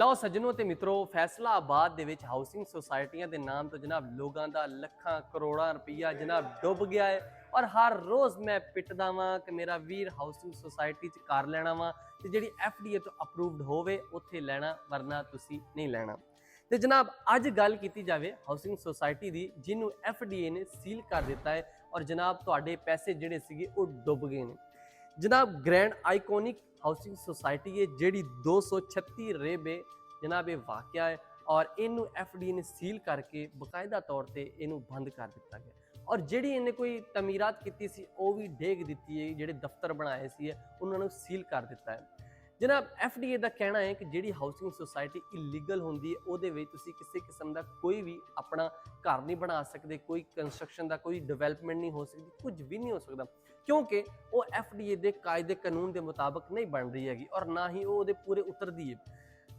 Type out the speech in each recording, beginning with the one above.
ਲਓ ਸੱਜਣੋ ਤੇ ਮਿੱਤਰੋ, ਫੈਸਲਾਬਾਦ ਦੇ ਵਿੱਚ ਹਾਊਸਿੰਗ ਸੁਸਾਇਟੀਆਂ ਦੇ ਨਾਮ ਤੋਂ ਜਨਾਬ ਲੋਕਾਂ ਦਾ ਲੱਖਾਂ ਕਰੋੜਾਂ ਰੁਪਈਆ ਜਨਾਬ ਡੁੱਬ ਗਿਆ ਹੈ। ਔਰ ਹਰ ਰੋਜ਼ ਮੈਂ ਪਿੱਟਦਾ ਵਾਂ ਕਿ ਮੇਰਾ ਵੀਰ ਹਾਊਸਿੰਗ ਸੁਸਾਇਟੀ 'ਚ ਘਰ ਲੈਣਾ ਵਾ ਤੇ ਜਿਹੜੀ ਐਫਡੀਏ ਤੋਂ ਅਪਰੂਵਡ ਹੋਵੇ ਉੱਥੇ ਲੈਣਾ, ਵਰਨਾ ਤੁਸੀਂ ਨਹੀਂ ਲੈਣਾ। ਤੇ ਜਨਾਬ ਅੱਜ ਗੱਲ ਕੀਤੀ ਜਾਵੇ ਹਾਊਸਿੰਗ ਸੁਸਾਇਟੀ ਦੀ, ਜਿਹਨੂੰ ਐਫਡੀਏ ਨੇ ਸੀਲ ਕਰ ਦਿੱਤਾ ਹੈ ਔਰ ਜਨਾਬ ਤੁਹਾਡੇ ਪੈਸੇ ਜਿਹੜੇ ਸੀਗੇ ਉਹ ਡੁੱਬ ਗਏ ਨੇ। जनाब ग्रैंड आइकॉनिक हाउसिंग सोसाइटी है जी 236 रेबे जनाब ये वाक़या है और इनू एफडी ने सील करके बकायदा तौर पर इनू बंद कर दिता गया और जी इन्हें कोई तमीरात की सी वो भी डेग दी है, जोड़े दफ्तर बनाए सी उन्होंने सील कर दिता है। जनाब एफडीए का कहना है कि जी हाउसिंग सोसाइटी इलीगल होंगी है, वो किसी किस्म का कोई भी अपना घर नहीं बना सकते, कोई कंस्ट्रक्शन का कोई डिवेलपमेंट नहीं हो सकती, कुछ भी नहीं हो सकता क्योंकि वो एफडीए के कायदे कानून के मुताबिक नहीं बन रही हैगी और ना ही वो पूरे उतरती है।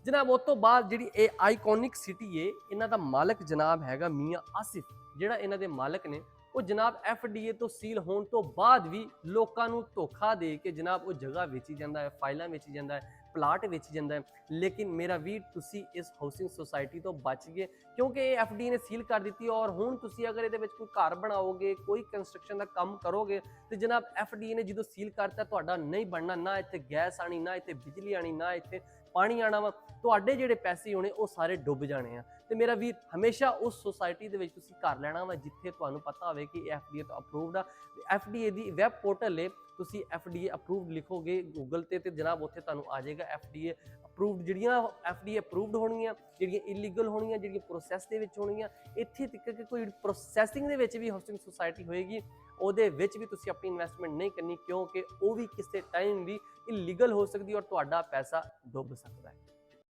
जनाब उस तो बाद जी आइकॉनिक सिटी है, इन्हों का मालक जनाब हैगा मियाँ आसिफ, जोड़ा इन्हों के मालक ने वो जनाब एफडीए तो सील होने तो बाद भी लोगों को धोखा दे के जनाब वो जगह वेची जाता है, फाइलें वेची जाता है, प्लाट वेची जाता है। लेकिन मेरा वीर तुसी इस हाउसिंग सोसाइटी तो बच गए क्योंकि एफडीए ने सील कर दी और हुण तुसी अगर ये कोई घर बनाओगे, कोई कंस्ट्रक्शन का काम करोगे तो जनाब एफडीए ने जो सील करता तुहाडा नहीं बनना, ना इत्थे गैस आनी, ना इत्थे बिजली आनी, ना इत्थे पानी आना वा, तुहाडे जिहड़े पैसे होने वो सारे डुब जाने हैं। तो मेरा वीर हमेशा उस सोसाइटी दे विच तुसीं घर लैना वा जिथे तुहानूं पता होवे कि एफडीए तो अप्रूवड आ। एफडीए दी वैब पोर्टल है, तुसीं एफडीए अप्रूवड लिखोगे गूगल ते जनाब उत्थे तुहानूं आ जाएगा एफडीए अप्रूवड। जिहड़ियां एफडीए अप्रूवड होणगियां, जिहड़ियां इलीगल होणगियां, जिहड़ियां प्रोसैस दे विच होणगियां, इत्थे तक कि कोई प्रोसैसिंग दे विच भी हाउसिंग सोसाइटी होएगी ਉਹਦੇ ਵਿੱਚ ਵੀ ਤੁਸੀਂ ਆਪਣੀ ਇਨਵੈਸਟਮੈਂਟ ਨਹੀਂ ਕਰਨੀ ਕਿਉਂਕਿ ਉਹ ਵੀ ਕਿਸੇ ਟਾਈਮ ਵੀ ਇਲੀਗਲ ਹੋ ਸਕਦੀ ਔਰ ਤੁਹਾਡਾ ਪੈਸਾ ਡੁੱਬ ਸਕਦਾ ਹੈ।